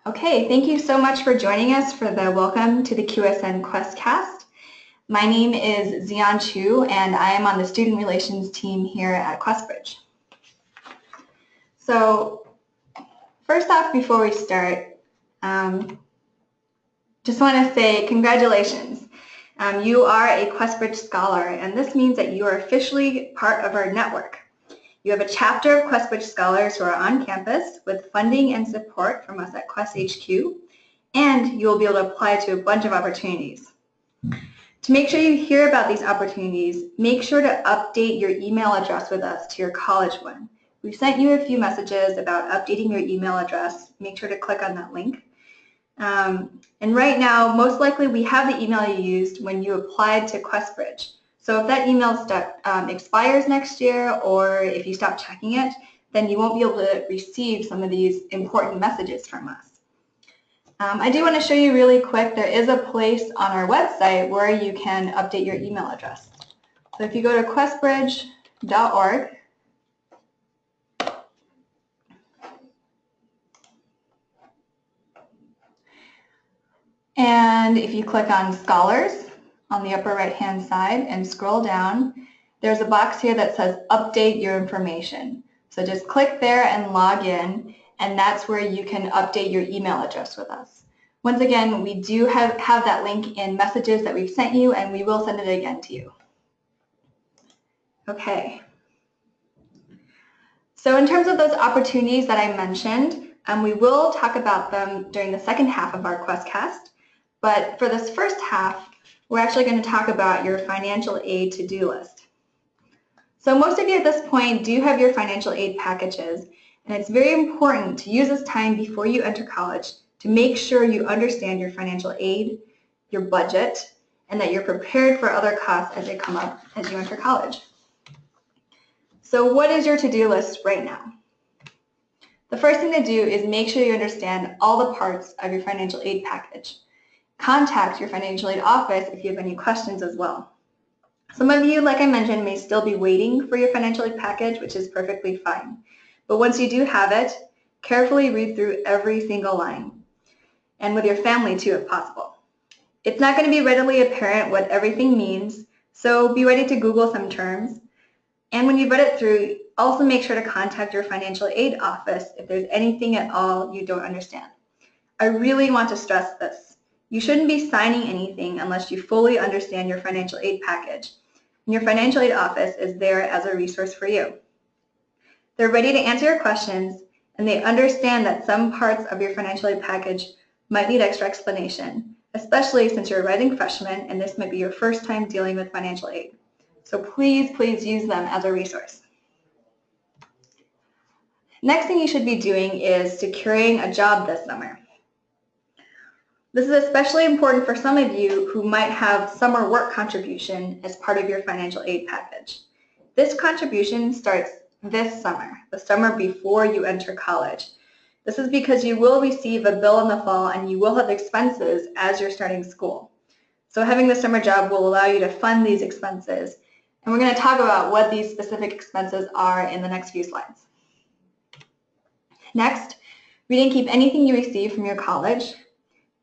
Okay, thank you so much for joining us for the welcome to the QSN QuestCast. My name is Zion Chu, and I am on the student relations team here at QuestBridge. So, first off, before we start, just want to say congratulations. You are a QuestBridge Scholar, and this means that you are officially part of our network. You have a chapter of QuestBridge Scholars who are on campus with funding and support from us at Quest HQ, and you will be able to apply to a bunch of opportunities. To make sure you hear about these opportunities, make sure to update your email address with us to your college one. We've sent you a few messages about updating your email address. Make sure to click on that link. And right now, most likely we have the email you used when you applied to QuestBridge. So if that email expires next year, or if you stop checking it, then you won't be able to receive some of these important messages from us. I do want to show you really quick, there is a place on our website where you can update your email address. So if you go to questbridge.org, and if you click on Scholars on the upper right-hand side and scroll down, there's a box here that says Update Your Information. So just click there and log in, and that's where you can update your email address with us. Once again, we do have that link in messages that we've sent you, and we will send it again to you. Okay. So in terms of those opportunities that I mentioned, we will talk about them during the second half of our QuestCast. But for this first half, we're actually going to talk about your financial aid to-do list. So most of you at this point do have your financial aid packages, and it's very important to use this time before you enter college to make sure you understand your financial aid, your budget, and that you're prepared for other costs as they come up as you enter college. So what is your to-do list right now? The first thing to do is make sure you understand all the parts of your financial aid package. Contact your financial aid office if you have any questions as well. Some of you, like I mentioned, may still be waiting for your financial aid package, which is perfectly fine. But once you do have it, carefully read through every single line, and with your family too if possible. It's not going to be readily apparent what everything means, so be ready to Google some terms. And when you've read it through, also make sure to contact your financial aid office if there's anything at all you don't understand. I really want to stress this. You shouldn't be signing anything unless you fully understand your financial aid package. And your financial aid office is there as a resource for you. They're ready to answer your questions, and they understand that some parts of your financial aid package might need extra explanation, especially since you're a rising freshman and this might be your first time dealing with financial aid. So please, please use them as a resource. Next thing you should be doing is securing a job this summer. This is especially important for some of you who might have summer work contribution as part of your financial aid package. This contribution starts this summer, the summer before you enter college. This is because you will receive a bill in the fall and you will have expenses as you're starting school. So having the summer job will allow you to fund these expenses. And we're going to talk about what these specific expenses are in the next few slides. Next, we didn't keep anything you receive from your college.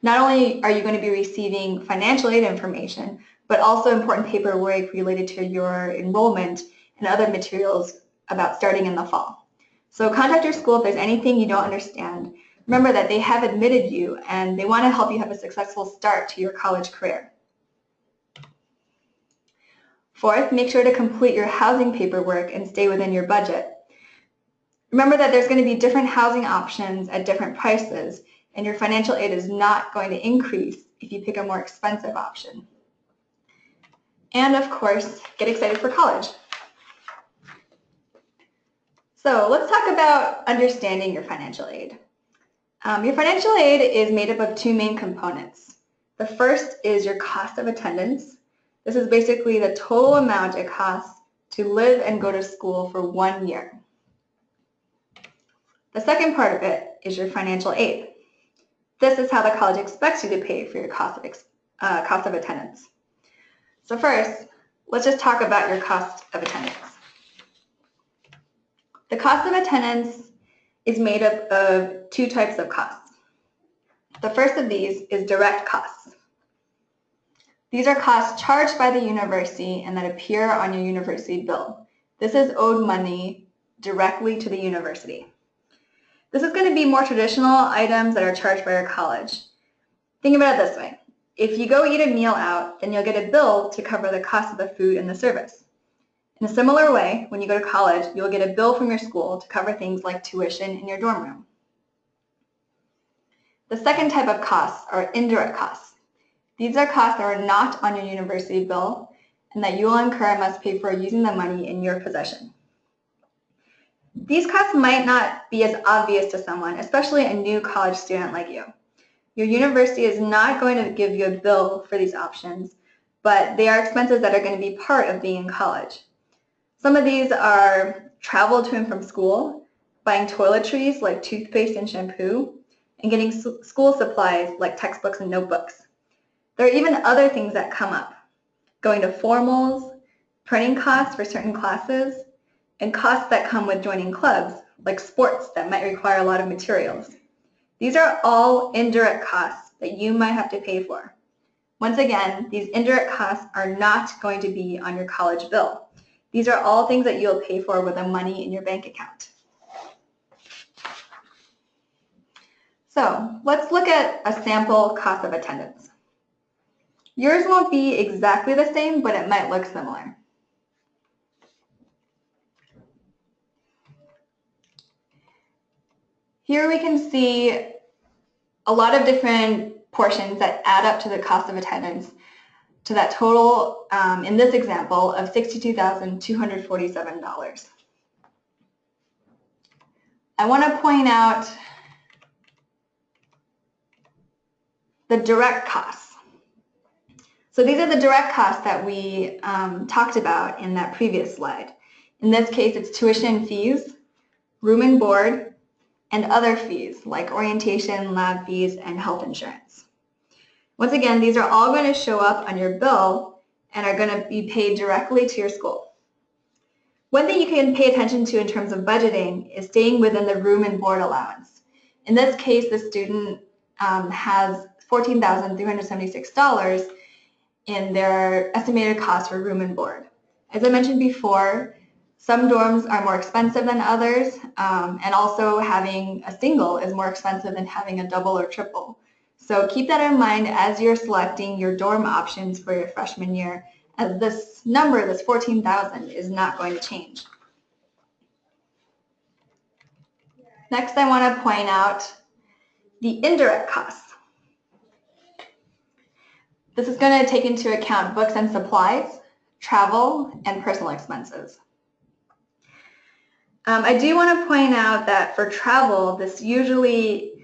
Not only are you going to be receiving financial aid information, but also important paperwork related to your enrollment and other materials about starting in the fall. So contact your school if there's anything you don't understand. Remember that they have admitted you and they want to help you have a successful start to your college career. Fourth, make sure to complete your housing paperwork and stay within your budget. Remember that there's going to be different housing options at different prices, and your financial aid is not going to increase if you pick a more expensive option. And of course, get excited for college. So let's talk about understanding your financial aid. Your financial aid is made up of two main components. The first is your cost of attendance. This is basically the total amount it costs to live and go to school for 1 year. The second part of it is your financial aid. This is how the college expects you to pay for your cost of attendance. So first, let's just talk about your cost of attendance. The cost of attendance is made up of two types of costs. The first of these is direct costs. These are costs charged by the university and that appear on your university bill. This is owed money directly to the university. This is going to be more traditional items that are charged by your college. Think about it this way. If you go eat a meal out, then you'll get a bill to cover the cost of the food and the service. In a similar way, when you go to college, you'll get a bill from your school to cover things like tuition in your dorm room. The second type of costs are indirect costs. These are costs that are not on your university bill and that you will incur and must pay for using the money in your possession. These costs might not be as obvious to someone, especially a new college student like you. Your university is not going to give you a bill for these options, but they are expenses that are going to be part of being in college. Some of these are travel to and from school, buying toiletries like toothpaste and shampoo, and getting school supplies like textbooks and notebooks. There are even other things that come up, going to formals, printing costs for certain classes, and costs that come with joining clubs, like sports that might require a lot of materials. These are all indirect costs that you might have to pay for. Once again, these indirect costs are not going to be on your college bill. These are all things that you'll pay for with the money in your bank account. So let's look at a sample cost of attendance. Yours won't be exactly the same, but it might look similar. Here we can see a lot of different portions that add up to the cost of attendance, to that total, in this example, of $62,247. I want to point out the direct costs. So these are the direct costs that we talked about in that previous slide. In this case, it's tuition fees, room and board, and other fees like orientation, lab fees, and health insurance. Once again, these are all going to show up on your bill and are going to be paid directly to your school. One thing you can pay attention to in terms of budgeting is staying within the room and board allowance. In this case, the student has $14,376 in their estimated cost for room and board. As I mentioned before, some dorms are more expensive than others, and also having a single is more expensive than having a double or triple. So keep that in mind as you're selecting your dorm options for your freshman year, as this number, this 14,000, is not going to change. Next, I want to point out the indirect costs. This is going to take into account books and supplies, travel, and personal expenses. I do want to point out that for travel, this usually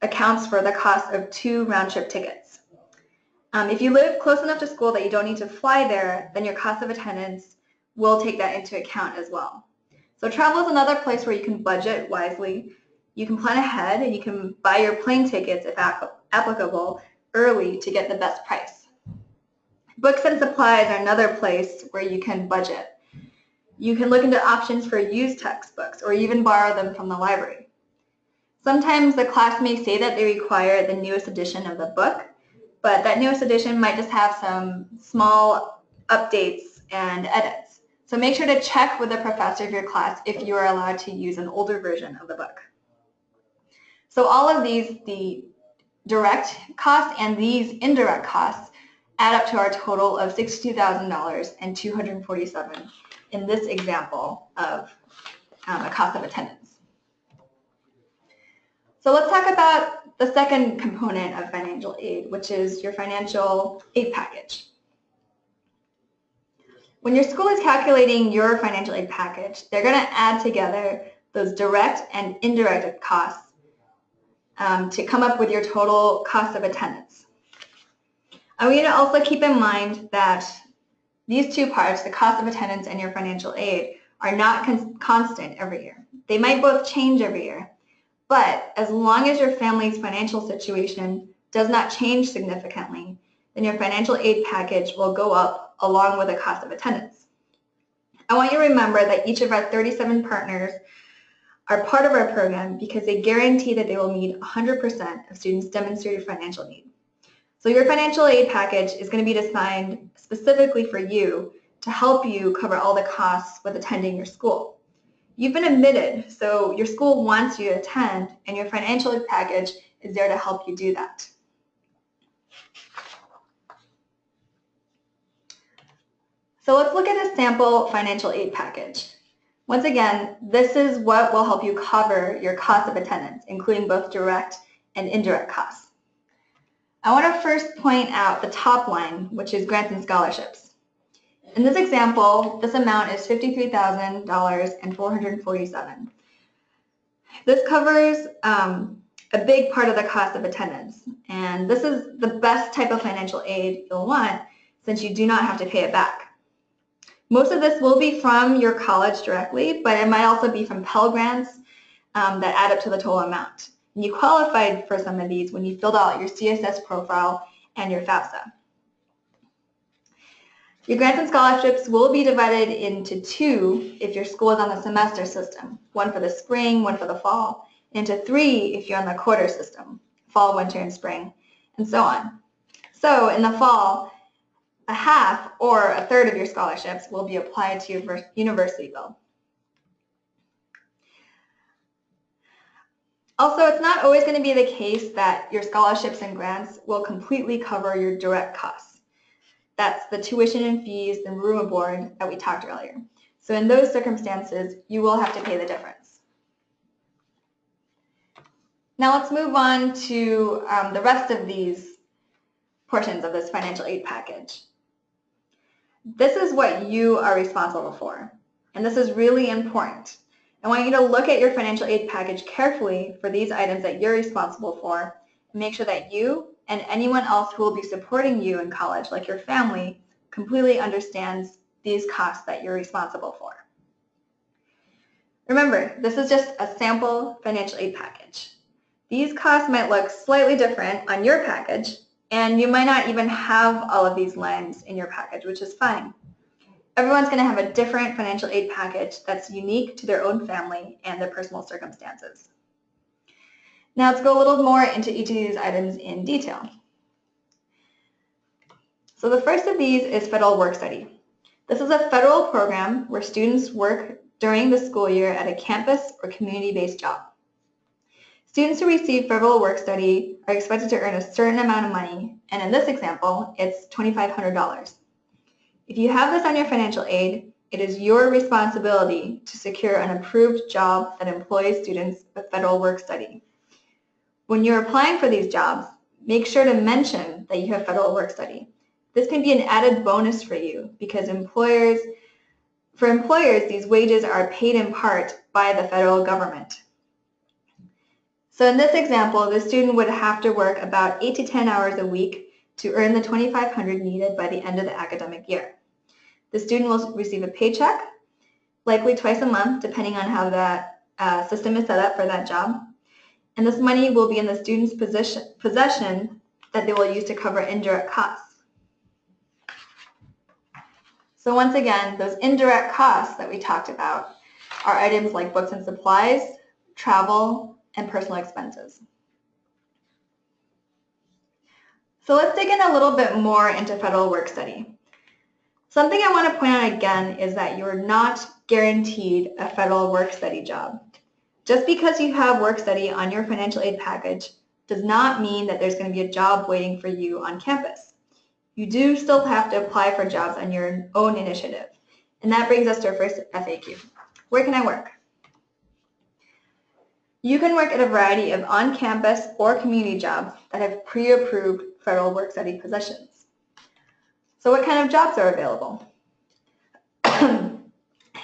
accounts for the cost of 2 round-trip tickets. If you live close enough to school that you don't need to fly there, then your cost of attendance will take that into account as well. So travel is another place where you can budget wisely. You can plan ahead and you can buy your plane tickets, if applicable, early to get the best price. Books and supplies are another place where you can budget. You can look into options for used textbooks or even borrow them from the library. Sometimes the class may say that they require the newest edition of the book, but that newest edition might just have some small updates and edits. So make sure to check with the professor of your class if you are allowed to use an older version of the book. So all of these, the direct costs and these indirect costs, add up to our total of $62,247 in this example of a cost of attendance. So let's talk about the second component of financial aid, which is your financial aid package. When your school is calculating your financial aid package, they're going to add together those direct and indirect costs to come up with your total cost of attendance. I want you to also keep in mind that these two parts, the cost of attendance and your financial aid, are not constant every year. They might both change every year, but as long as your family's financial situation does not change significantly, then your financial aid package will go up along with the cost of attendance. I want you to remember that each of our 37 partners are part of our program because they guarantee that they will meet 100% of students' demonstrated financial need. So your financial aid package is going to be designed specifically for you to help you cover all the costs with attending your school. You've been admitted, so your school wants you to attend, and your financial aid package is there to help you do that. So let's look at a sample financial aid package. Once again, this is what will help you cover your cost of attendance, including both direct and indirect costs. I want to first point out the top line, which is grants and scholarships. In this example, this amount is $53,447. This covers a big part of the cost of attendance, and this is the best type of financial aid you'll want since you do not have to pay it back. Most of this will be from your college directly, but it might also be from Pell Grants that add up to the total amount. And you qualified for some of these when you filled out your CSS profile and your FAFSA. Your grants and scholarships will be divided into two if your school is on the semester system, one for the spring, one for the fall, and into three if you're on the quarter system, fall, winter, and spring, and so on. So in the fall, a half or a third of your scholarships will be applied to your university bill. Also, it's not always going to be the case that your scholarships and grants will completely cover your direct costs. That's the tuition and fees and room and board that we talked earlier. So in those circumstances, you will have to pay the difference. Now let's move on to the rest of these portions of this financial aid package. This is what you are responsible for, and this is really important. I want you to look at your financial aid package carefully for these items that you're responsible for, and make sure that you and anyone else who will be supporting you in college, like your family, completely understands these costs that you're responsible for. Remember, this is just a sample financial aid package. These costs might look slightly different on your package, and you might not even have all of these lines in your package, which is fine. Everyone's going to have a different financial aid package that's unique to their own family and their personal circumstances. Now let's go a little more into each of these items in detail. So the first of these is Federal Work Study. This is a federal program where students work during the school year at a campus or community-based job. Students who receive Federal Work Study are expected to earn a certain amount of money, and in this example, it's $2,500. If you have this on your financial aid, it is your responsibility to secure an approved job that employs students with Federal Work Study. When you're applying for these jobs, make sure to mention that you have Federal Work Study. This can be an added bonus for you because for employers, these wages are paid in part by the federal government. So in this example, the student would have to work about 8 to 10 hours a week to earn the $2,500 needed by the end of the academic year. The student will receive a paycheck, likely twice a month, depending on how that system is set up for that job. And this money will be in the student's possession that they will use to cover indirect costs. So once again, those indirect costs that we talked about are items like books and supplies, travel, and personal expenses. So let's dig in a little bit more into Federal Work Study. Something I want to point out again is that you're not guaranteed a Federal Work Study job. Just because you have Work Study on your financial aid package does not mean that there's going to be a job waiting for you on campus. You do still have to apply for jobs on your own initiative. And that brings us to our first FAQ. Where can I work? You can work at a variety of on-campus or community jobs that have pre-approved Federal Work Study positions. So what kind of jobs are available?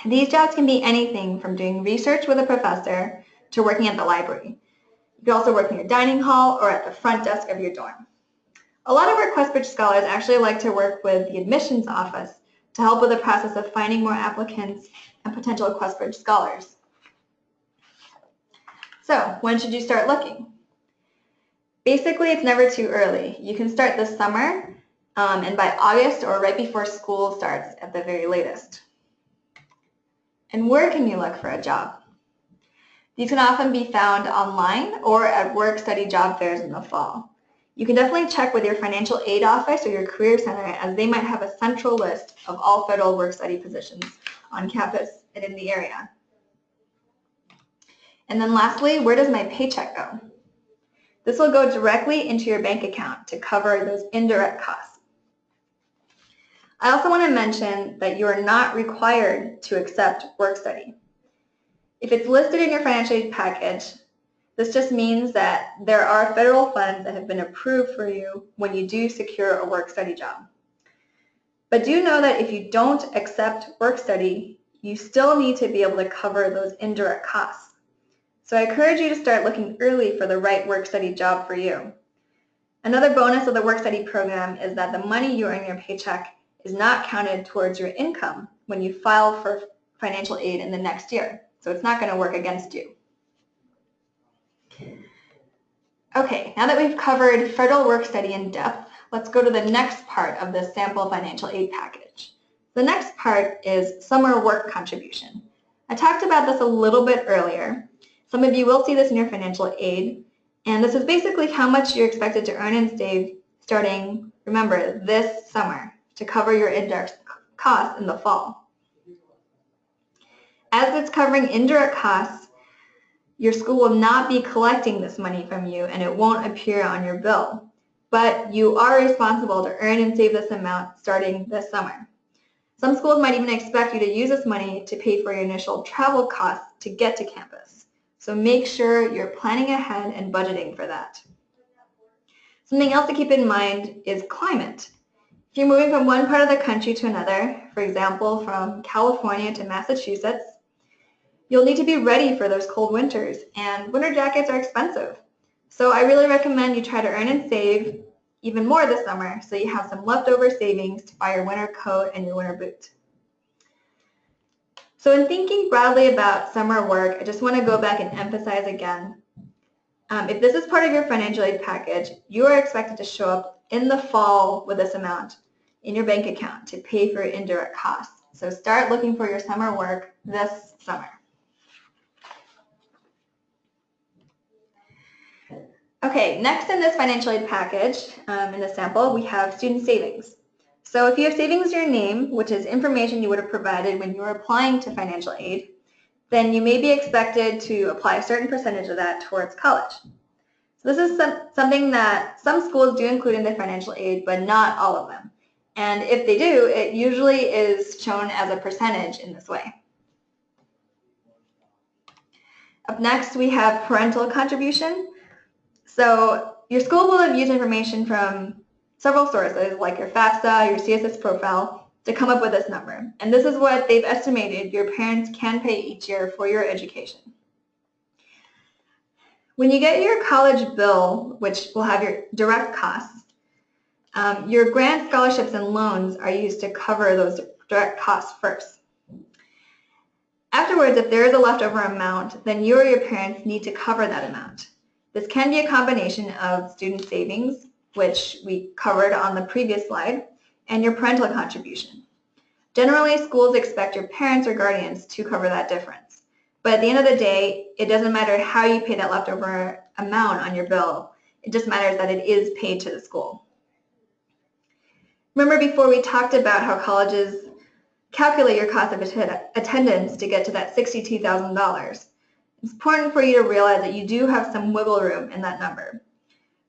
These jobs can be anything from doing research with a professor to working at the library. You can also work in your dining hall or at the front desk of your dorm. A lot of our QuestBridge scholars actually like to work with the admissions office to help with the process of finding more applicants and potential QuestBridge scholars. So when should you start looking? Basically, it's never too early. You can start this summer and by August or right before school starts at the very latest. And where can you look for a job? These can often be found online or at work-study job fairs in the fall. You can definitely check with your financial aid office or your career center, as they might have a central list of all federal work-study positions on campus and in the area. And then lastly, where does my paycheck go? This will go directly into your bank account to cover those indirect costs. I also want to mention that you are not required to accept work-study. If it's listed in your financial aid package, this just means that there are federal funds that have been approved for you when you do secure a work-study job. But do know that if you don't accept work-study, you still need to be able to cover those indirect costs. So I encourage you to start looking early for the right work-study job for you. Another bonus of the work-study program is that the money you earn in your paycheck is not counted towards your income when you file for financial aid in the next year. So it's not going to work against you. Okay, now that we've covered federal work-study in depth, let's go to the next part of the sample financial aid package. The next part is summer work contribution. I talked about this a little bit earlier. Some of you will see this in your financial aid, and this is basically how much you're expected to earn and save starting, remember, this summer to cover your indirect costs in the fall. As it's covering indirect costs, your school will not be collecting this money from you and it won't appear on your bill, but you are responsible to earn and save this amount starting this summer. Some schools might even expect you to use this money to pay for your initial travel costs to get to campus. So make sure you're planning ahead and budgeting for that. Something else to keep in mind is climate. If you're moving from one part of the country to another, for example, from California to Massachusetts, you'll need to be ready for those cold winters, and winter jackets are expensive. So I really recommend you try to earn and save even more this summer so you have some leftover savings to buy your winter coat and your winter boot. So in thinking broadly about summer work, I just want to go back and emphasize again, if this is part of your financial aid package, you are expected to show up in the fall with this amount in your bank account to pay for your indirect costs. So start looking for your summer work this summer. Okay, next in this financial aid package, in the sample, we have student savings. So if you have savings in your name, which is information you would have provided when you were applying to financial aid, then you may be expected to apply a certain percentage of that towards college. So this is something that some schools do include in their financial aid, but not all of them. And if they do, it usually is shown as a percentage in this way. Up next, we have parental contribution. So your school will have used information from several sources like your FAFSA, your CSS profile to come up with this number. And this is what they've estimated your parents can pay each year for your education. When you get your college bill, which will have your direct costs, your grant, scholarships, and loans are used to cover those direct costs first. Afterwards, if there is a leftover amount, then you or your parents need to cover that amount. This can be a combination of student savings, which we covered on the previous slide, and your parental contribution. Generally, schools expect your parents or guardians to cover that difference. But at the end of the day, it doesn't matter how you pay that leftover amount on your bill. It just matters that it is paid to the school. Remember before we talked about how colleges calculate your cost of attendance to get to that $62,000. It's important for you to realize that you do have some wiggle room in that number.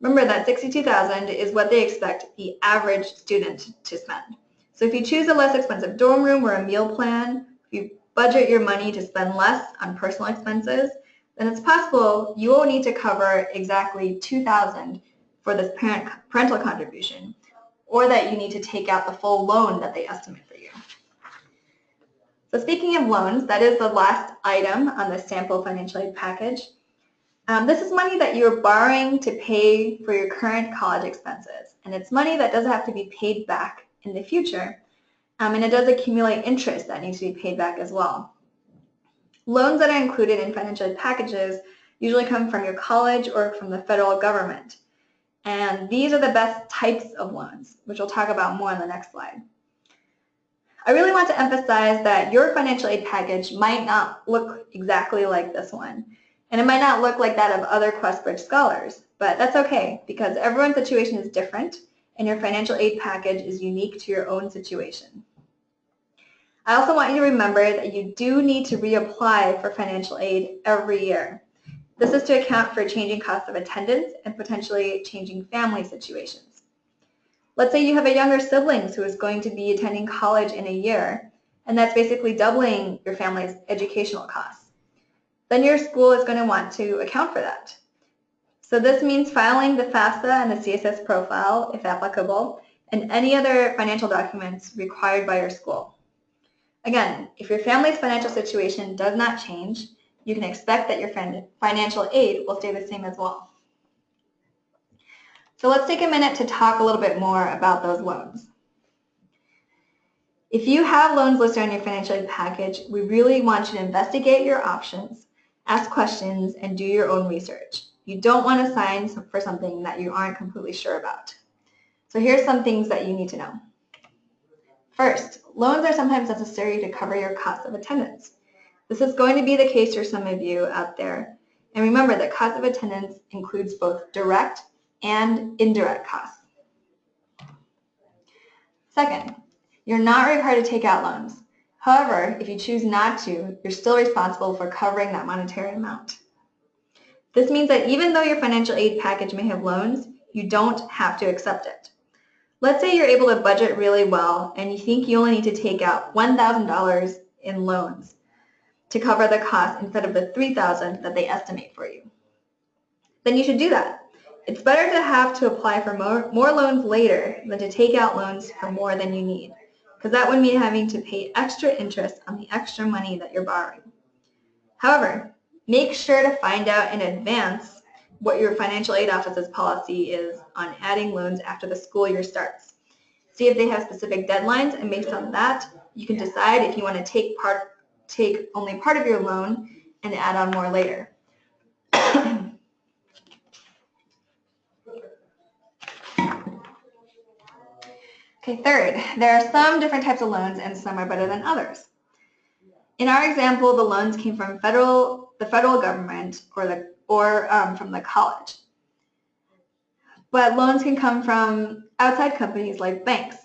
Remember that $62,000 is what they expect the average student to spend. So if you choose a less expensive dorm room or a meal plan, if you budget your money to spend less on personal expenses, then it's possible you will need to cover exactly $2,000 for this parental contribution, or that you need to take out the full loan that they estimate for you. So speaking of loans, that is the last item on the sample financial aid package. This is money that you're borrowing to pay for your current college expenses, and it's money that doesn't have to be paid back in the future, and it does accumulate interest that needs to be paid back as well. Loans that are included in financial aid packages usually come from your college or from the federal government, and these are the best types of loans, which we'll talk about more on the next slide. I really want to emphasize that your financial aid package might not look exactly like this one. And it might not look like that of other QuestBridge scholars, but that's okay because everyone's situation is different and your financial aid package is unique to your own situation. I also want you to remember that you do need to reapply for financial aid every year. This is to account for changing costs of attendance and potentially changing family situations. Let's say you have a younger sibling who is going to be attending college in a year, and that's basically doubling your family's educational costs. Then your school is going to want to account for that. So this means filing the FAFSA and the CSS profile, if applicable, and any other financial documents required by your school. Again, if your family's financial situation does not change, you can expect that your financial aid will stay the same as well. So let's take a minute to talk a little bit more about those loans. If you have loans listed on your financial aid package, we really want you to investigate your options, ask questions, and do your own research. You don't want to sign for something that you aren't completely sure about. So here's some things that you need to know. First, loans are sometimes necessary to cover your cost of attendance. This is going to be the case for some of you out there. And remember that cost of attendance includes both direct and indirect costs. Second, you're not required to take out loans. However, if you choose not to, you're still responsible for covering that monetary amount. This means that even though your financial aid package may have loans, you don't have to accept it. Let's say you're able to budget really well and you think you only need to take out $1,000 in loans to cover the cost instead of the $3,000 that they estimate for you. Then you should do that. It's better to have to apply for more loans later than to take out loans for more than you need, because that would mean having to pay extra interest on the extra money that you're borrowing. However, make sure to find out in advance what your financial aid office's policy is on adding loans after the school year starts. See if they have specific deadlines, and based on that, you can decide if you want to take only part of your loan and add on more later. Okay, third, there are some different types of loans and some are better than others. In our example, the loans came from the federal government or from the college. But loans can come from outside companies like banks.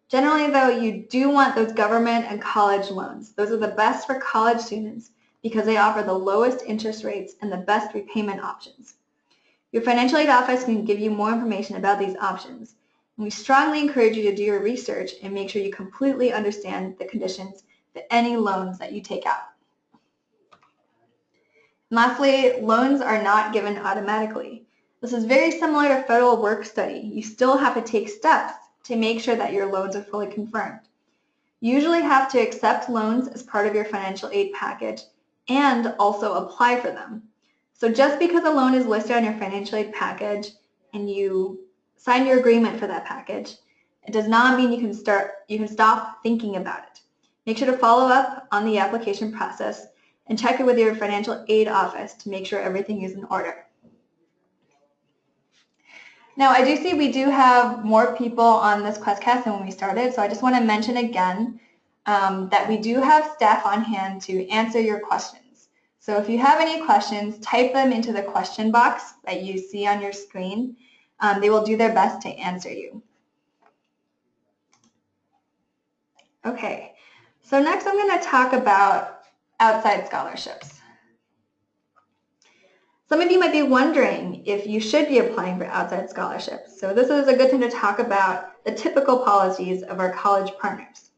Generally, though, you do want those government and college loans. Those are the best for college students because they offer the lowest interest rates and the best repayment options. Your financial aid office can give you more information about these options. And we strongly encourage you to do your research and make sure you completely understand the conditions for any loans that you take out. And lastly, loans are not given automatically. This is very similar to federal work study. You still have to take steps to make sure that your loans are fully confirmed. You usually have to accept loans as part of your financial aid package and also apply for them. So just because a loan is listed on your financial aid package and you sign your agreement for that package, it does not mean you can stop thinking about it. Make sure to follow up on the application process and check it with your financial aid office to make sure everything is in order. Now, I do see we do have more people on this QuestCast than when we started, so I just want to mention again that we do have staff on hand to answer your questions. So if you have any questions, type them into the question box that you see on your screen. They will do their best to answer you. Okay, so next I'm going to talk about outside scholarships. Some of you might be wondering if you should be applying for outside scholarships. So this is a good time to talk about the typical policies of our college partners.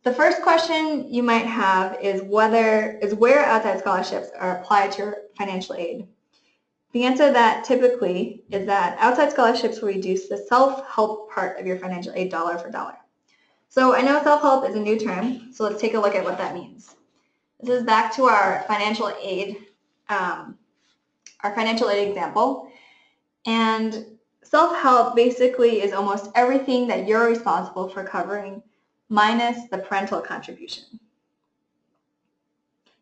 The first question you might have is where outside scholarships are applied to your financial aid. The answer to that typically is that outside scholarships will reduce the self-help part of your financial aid dollar for dollar. So I know self-help is a new term, so let's take a look at what that means. This is back to our financial aid example. And self-help basically is almost everything that you're responsible for covering minus the parental contribution.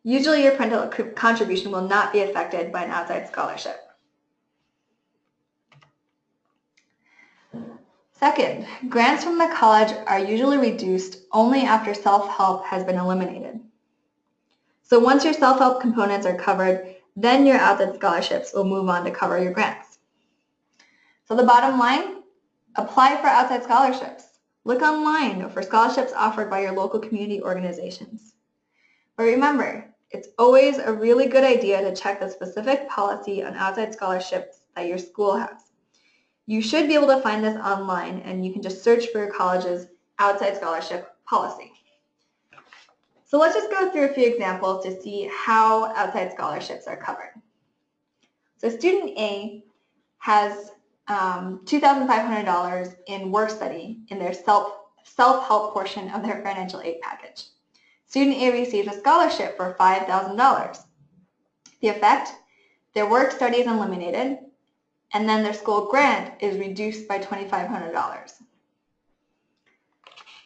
Usually your parental contribution will not be affected by an outside scholarship. Second, grants from the college are usually reduced only after self-help has been eliminated. So once your self-help components are covered, then your outside scholarships will move on to cover your grants. So the bottom line, apply for outside scholarships. Look online for scholarships offered by your local community organizations. But remember, it's always a really good idea to check the specific policy on outside scholarships that your school has. You should be able to find this online, and you can just search for your college's outside scholarship policy. So let's just go through a few examples to see how outside scholarships are covered. So student A has $2,500 in work study in their self-help portion of their financial aid package. Student A receives a scholarship for $5,000. The effect, their work study is eliminated, and then their school grant is reduced by $2,500.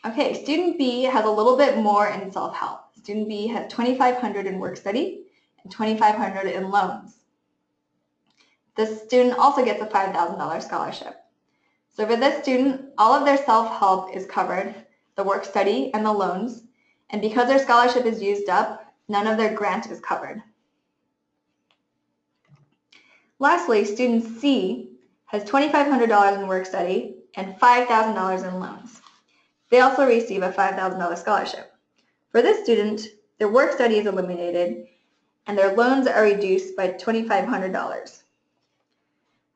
Okay, student B has a little bit more in self-help. Student B has $2,500 in work study and $2,500 in loans. This student also gets a $5,000 scholarship. So for this student, all of their self-help is covered, the work study and the loans, and because their scholarship is used up, none of their grant is covered. Lastly, student C has $2,500 in work study and $5,000 in loans. They also receive a $5,000 scholarship. For this student, their work study is eliminated and their loans are reduced by $2,500.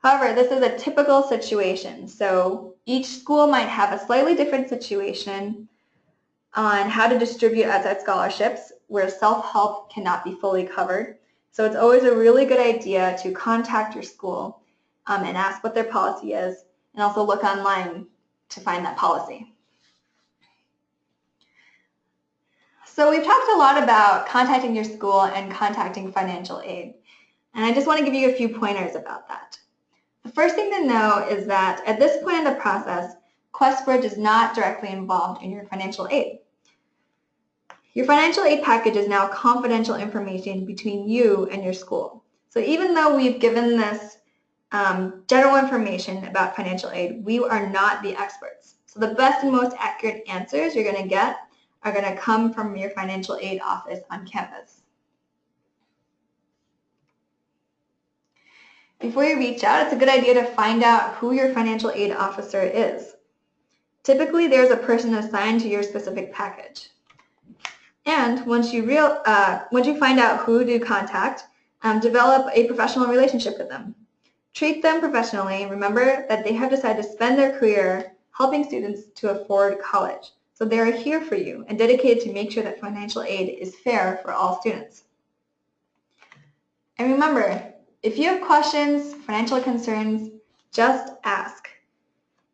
However, this is a typical situation, so each school might have a slightly different situation on how to distribute outside scholarships where self-help cannot be fully covered. So it's always a really good idea to contact your school and ask what their policy is, and also look online to find that policy. So we've talked a lot about contacting your school and contacting financial aid, and I just want to give you a few pointers about that. The first thing to know is that at this point in the process, QuestBridge is not directly involved in your financial aid. Your financial aid package is now confidential information between you and your school. So even though we've given this general information about financial aid, we are not the experts. So the best and most accurate answers you're going to get are going to come from your financial aid office on campus. Before you reach out, it's a good idea to find out who your financial aid officer is. Typically, there's a person assigned to your specific package. And once you find out who to contact, develop a professional relationship with them. Treat them professionally. Remember that they have decided to spend their career helping students to afford college. So they are here for you and dedicated to make sure that financial aid is fair for all students. And remember, if you have questions, financial concerns, just ask.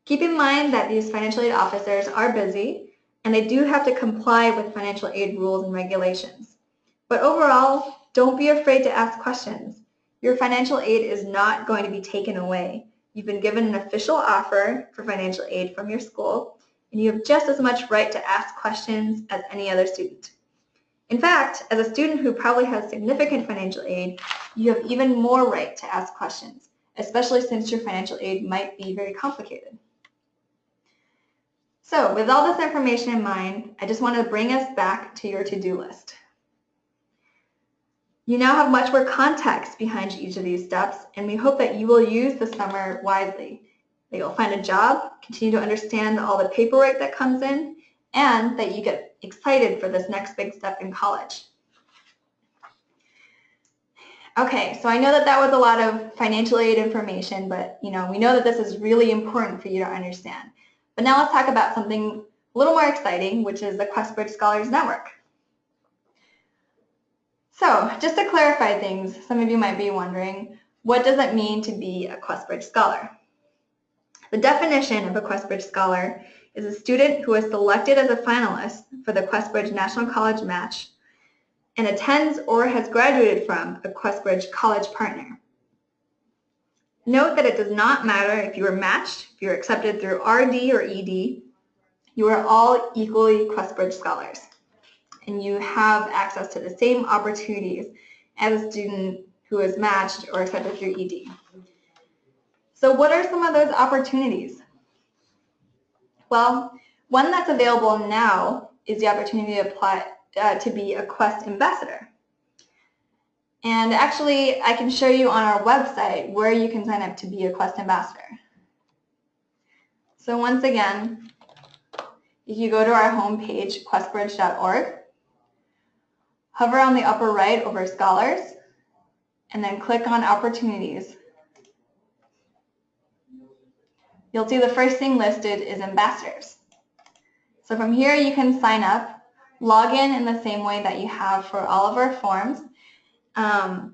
Keep in mind that these financial aid officers are busy and they do have to comply with financial aid rules and regulations. But overall, don't be afraid to ask questions. Your financial aid is not going to be taken away. You've been given an official offer for financial aid from your school, and you have just as much right to ask questions as any other student. In fact, as a student who probably has significant financial aid, you have even more right to ask questions, especially since your financial aid might be very complicated. So with all this information in mind, I just want to bring us back to your to-do list. You now have much more context behind each of these steps, and we hope that you will use the summer wisely, that you'll find a job, continue to understand all the paperwork that comes in, and that you get excited for this next big step in college. Okay, so I know that that was a lot of financial aid information, but we know that this is really important for you to understand. But now let's talk about something a little more exciting, which is the QuestBridge Scholars Network. So just to clarify things, some of you might be wondering, what does it mean to be a QuestBridge Scholar? The definition of a QuestBridge Scholar is a student who is selected as a finalist for the QuestBridge National College Match and attends or has graduated from a QuestBridge College Partner. Note that it does not matter if you were matched, if you were accepted through RD or ED, you are all equally QuestBridge Scholars, and you have access to the same opportunities as a student who is matched or accepted through ED. So what are some of those opportunities? Well, one that's available now is the opportunity to apply to be a Quest ambassador. And actually, I can show you on our website where you can sign up to be a Quest Ambassador. So once again, if you go to our homepage, QuestBridge.org, hover on the upper right over Scholars, and then click on Opportunities. You'll see the first thing listed is Ambassadors. So from here you can sign up, log in the same way that you have for all of our forms, and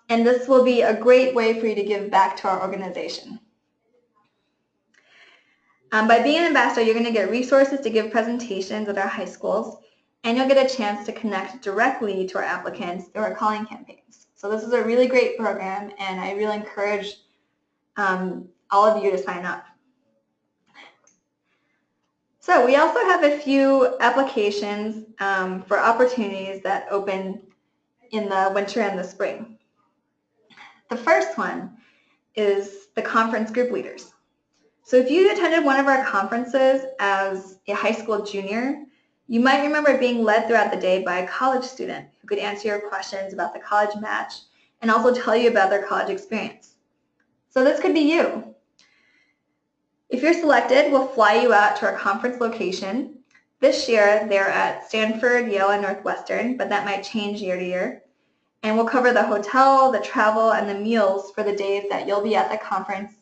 this will be a great way for you to give back to our organization. By being an ambassador, you're going to get resources to give presentations at our high schools, and you'll get a chance to connect directly to our applicants through our calling campaigns. So this is a really great program, and I really encourage all of you to sign up. So we also have a few applications for opportunities that open in the winter and the spring. The first one is the conference group leaders. So if you attended one of our conferences as a high school junior, you might remember being led throughout the day by a college student who could answer your questions about the college match and also tell you about their college experience. So this could be you. If you're selected, we'll fly you out to our conference location. This year, they're at Stanford, Yale, and Northwestern, but that might change year to year. And we'll cover the hotel, the travel, and the meals for the days that you'll be at the conference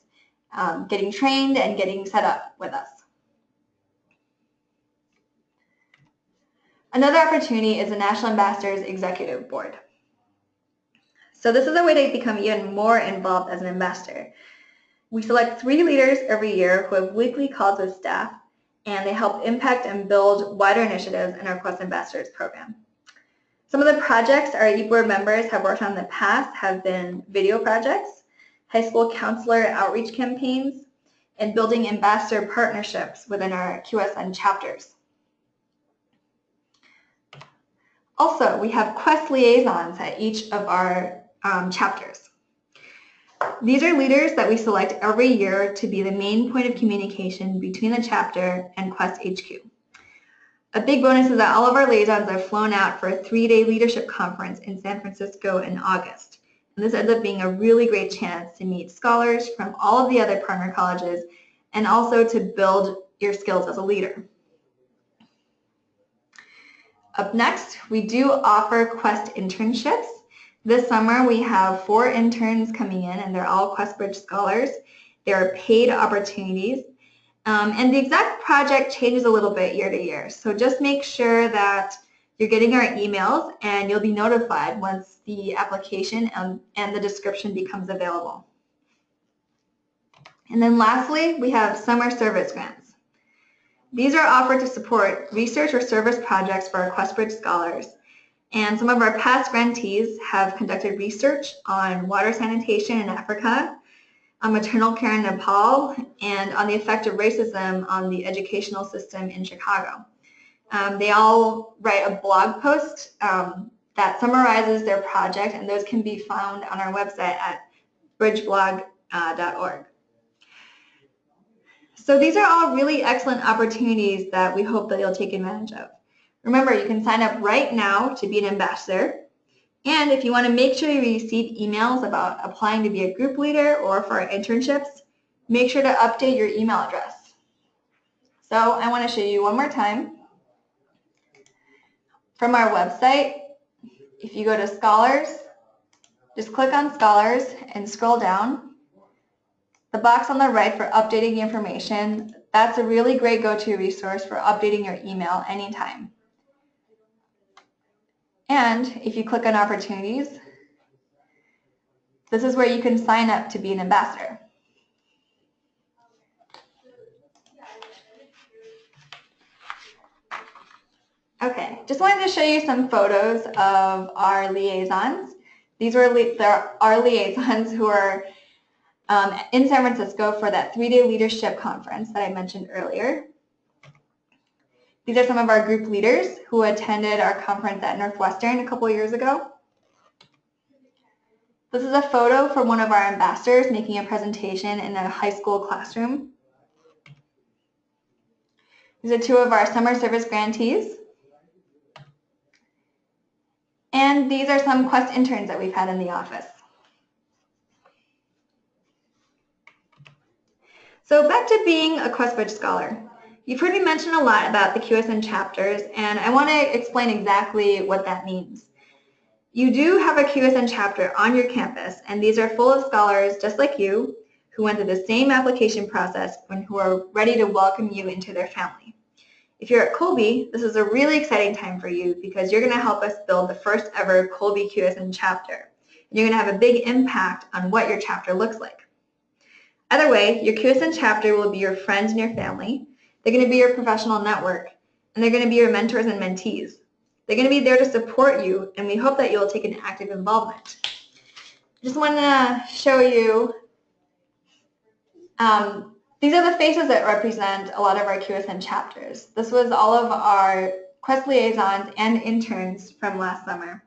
getting trained and getting set up with us. Another opportunity is the National Ambassadors Executive Board. So this is a way to become even more involved as an ambassador. We select 3 leaders every year who have weekly calls with staff, and they help impact and build wider initiatives in our Quest Ambassadors program. Some of the projects our e-board members have worked on in the past have been video projects, high school counselor outreach campaigns, and building ambassador partnerships within our QSN chapters. Also, we have Quest liaisons at each of our chapters. These are leaders that we select every year to be the main point of communication between the chapter and Quest HQ. A big bonus is that all of our liaisons are flown out for a 3-day leadership conference in San Francisco in August. And this ends up being a really great chance to meet scholars from all of the other partner colleges and also to build your skills as a leader. Up next, we do offer Quest internships. This summer, we have 4 interns coming in, and they're all QuestBridge scholars. They're paid opportunities, and the exact project changes a little bit year to year. So just make sure that you're getting our emails, and you'll be notified once the application and the description becomes available. And then lastly, we have summer service grants. These are offered to support research or service projects for our QuestBridge scholars. And some of our past grantees have conducted research on water sanitation in Africa, on maternal care in Nepal, and on the effect of racism on the educational system in Chicago. They all write a blog post that summarizes their project, and those can be found on our website at bridgeblog.org. So these are all really excellent opportunities that we hope that you'll take advantage of. Remember, you can sign up right now to be an ambassador. And if you want to make sure you receive emails about applying to be a group leader or for our internships, make sure to update your email address. So I want to show you one more time. From our website, if you go to Scholars, just click on Scholars and scroll down. The box on the right for updating the information, that's a really great go-to resource for updating your email anytime. And if you click on Opportunities, this is where you can sign up to be an ambassador. Okay, just wanted to show you some photos of our liaisons. These are our liaisons who are in San Francisco for that 3-day leadership conference that I mentioned earlier. These are some of our group leaders who attended our conference at Northwestern a couple years ago. This is a photo from one of our ambassadors making a presentation in a high school classroom. These are 2 of our summer service grantees. And these are some Quest interns that we've had in the office. So back to being a QuestBridge Scholar. You've heard me mention a lot about the QSN chapters, and I want to explain exactly what that means. You do have a QSN chapter on your campus, and these are full of scholars just like you who went through the same application process and who are ready to welcome you into their family. If you're at Colby, this is a really exciting time for you because you're going to help us build the first ever Colby QSN chapter. And you're going to have a big impact on what your chapter looks like. Either way, your QSN chapter will be your friends and your family. They're going to be your professional network, and they're going to be your mentors and mentees. They're going to be there to support you, and we hope that you'll take an active involvement. I just want to show you, these are the faces that represent a lot of our QSN chapters. This was all of our Quest liaisons and interns from last summer.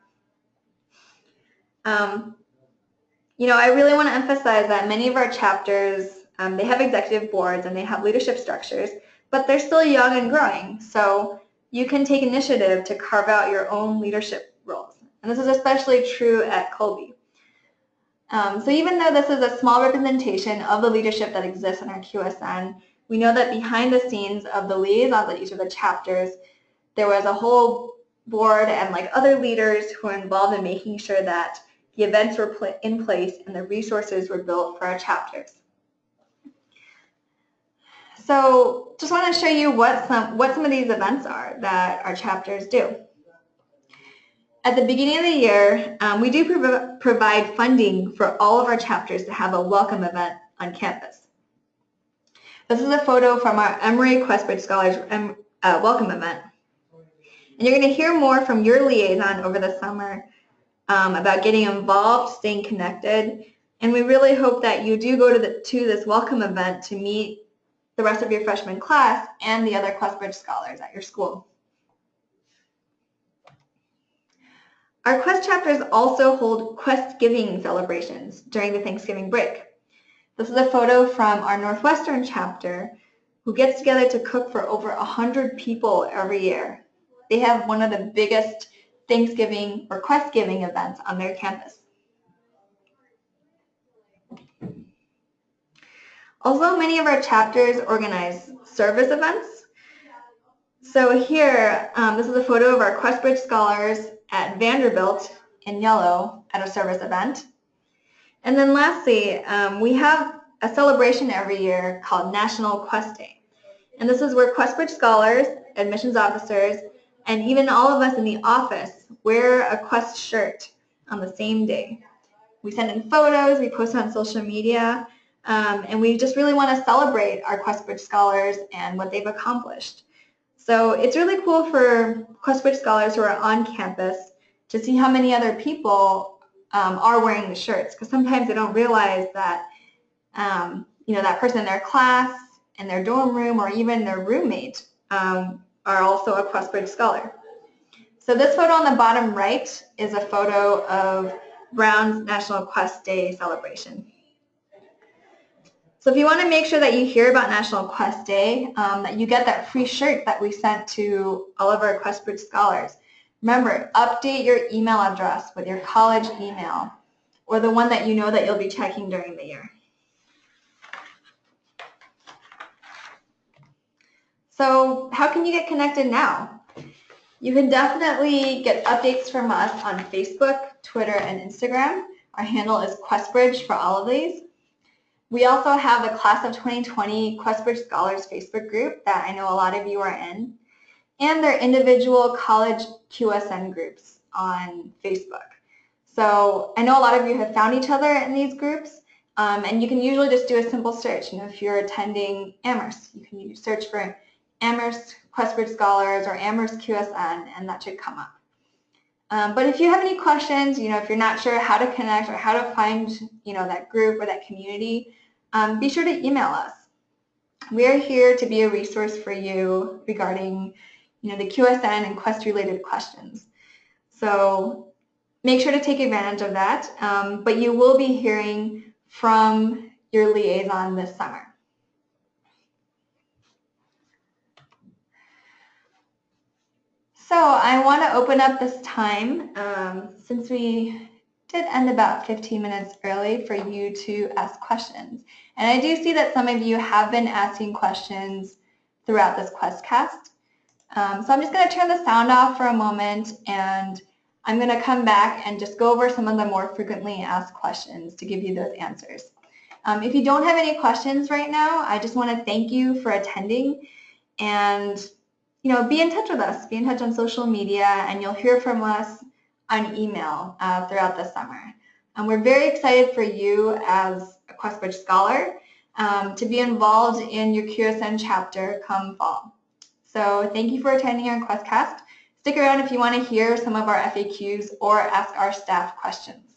I really want to emphasize that many of our chapters, they have executive boards and they have leadership structures, but they're still young and growing. So you can take initiative to carve out your own leadership roles. And this is especially true at Colby. So even though this is a small representation of the leadership that exists in our QSN, we know that behind the scenes of the liaisons at each of the chapters, there was a whole board and other leaders who were involved in making sure that the events were in place and the resources were built for our chapters. So just want to show you what some of these events are that our chapters do. At the beginning of the year, we do provide funding for all of our chapters to have a welcome event on campus. This is a photo from our Emory QuestBridge Scholars welcome event. And you're going to hear more from your liaison over the summer about getting involved, staying connected, and we really hope that you do go to this welcome event to meet the rest of your freshman class and the other QuestBridge scholars at your school. Our Quest chapters also hold Quest Giving celebrations during the Thanksgiving break. This is a photo from our Northwestern chapter who gets together to cook for over 100 people every year. They have one of the biggest Thanksgiving or Quest Giving events on their campus. Also, many of our chapters organize service events. So here, this is a photo of our QuestBridge scholars at Vanderbilt in yellow at a service event. And then lastly, we have a celebration every year called National Quest Day. And this is where QuestBridge scholars, admissions officers, and even all of us in the office wear a Quest shirt on the same day. We send in photos, we post on social media, and we just really want to celebrate our QuestBridge scholars and what they've accomplished. So it's really cool for QuestBridge scholars who are on campus to see how many other people are wearing the shirts, because sometimes they don't realize that that person in their class, in their dorm room, or even their roommate are also a QuestBridge scholar. So this photo on the bottom right is a photo of Brown's National Quest Day celebration. So if you want to make sure that you hear about National Quest Day, that you get that free shirt that we sent to all of our QuestBridge scholars, remember, update your email address with your college email or the one that you know that you'll be checking during the year. So how can you get connected now? You can definitely get updates from us on Facebook, Twitter, and Instagram. Our handle is QuestBridge for all of these. We also have the Class of 2020 QuestBridge Scholars Facebook group that I know a lot of you are in, and their individual college QSN groups on Facebook. So I know a lot of you have found each other in these groups, and you can usually just do a simple search. If you're attending Amherst, you can search for Amherst QuestBridge Scholars or Amherst QSN, and that should come up. But if you have any questions, if you're not sure how to connect or how to find, that group or that community, be sure to email us. We are here to be a resource for you regarding, the QSN and Quest-related questions. So make sure to take advantage of that, but you will be hearing from your liaison this summer. So I want to open up this time, since we did end about 15 minutes early, for you to ask questions. And I do see that some of you have been asking questions throughout this QuestCast. So I'm just going to turn the sound off for a moment, and I'm going to come back and just go over some of the more frequently asked questions to give you those answers. If you don't have any questions right now, I just want to thank you for attending, and be in touch with us. Be in touch on social media, and you'll hear from us on email throughout the summer. And we're very excited for you as a QuestBridge Scholar to be involved in your QSN chapter come fall. So thank you for attending our QuestCast. Stick around if you want to hear some of our FAQs or ask our staff questions.